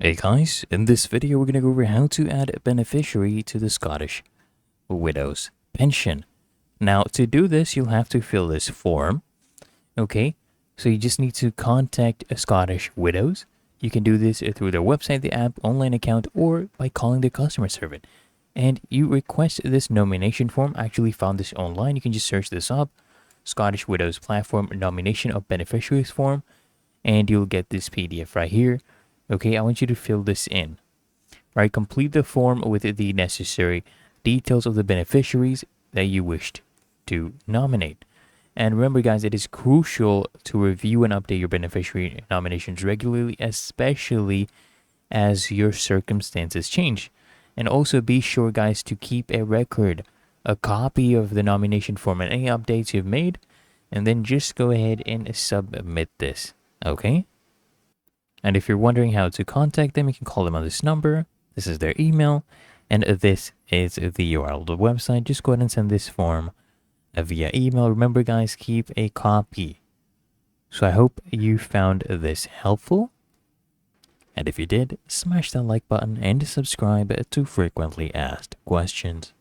Hey guys, in this video we're going to go over how to add a beneficiary to the Scottish Widows pension. Now to do this you'll have to fill this form, okay? So you just need to contact a Scottish Widows. You can do this through their website, the app, online account, or by calling the customer service. And you request this nomination form. I actually found this online. You can just search this up, Scottish Widows Platform Nomination of Beneficiaries form, and you'll get this PDF right here. Okay, I want you to fill this in. Right, complete the form with the necessary details of the beneficiaries that you wished to nominate. And remember guys, it is crucial to review and update your beneficiary nominations regularly, especially as your circumstances change. And also be sure guys to keep a record, a copy of the nomination form and any updates you've made, and then just go ahead and submit this, okay? And if you're wondering how to contact them, you can call them on this number. This is their email, and this is the URL of the website. Just go ahead and send this form via email. Remember guys, keep a copy. So I hope you found this helpful. And if you did, smash that like button and subscribe to frequently asked questions.